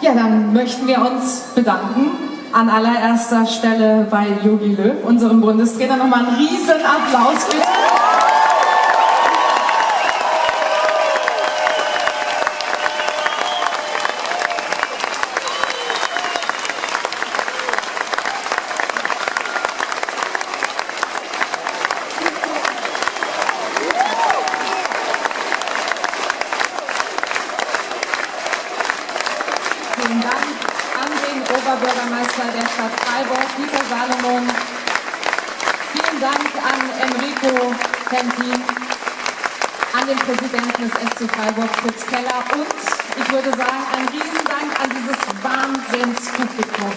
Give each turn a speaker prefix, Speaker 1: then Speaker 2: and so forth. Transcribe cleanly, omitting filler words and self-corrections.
Speaker 1: Ja, dann möchten wir uns bedanken. An allererster Stelle bei Jogi Löw, unserem Bundestrainer. Nochmal einen riesen Applaus bitte. Vielen Dank an den Oberbürgermeister der Stadt Freiburg, Dieter Salomon. Vielen Dank an Enrico Tempi, an den Präsidenten des SC Freiburg, Fritz Keller, und ich würde sagen, ein Riesendank an dieses Wahnsinnspublikum.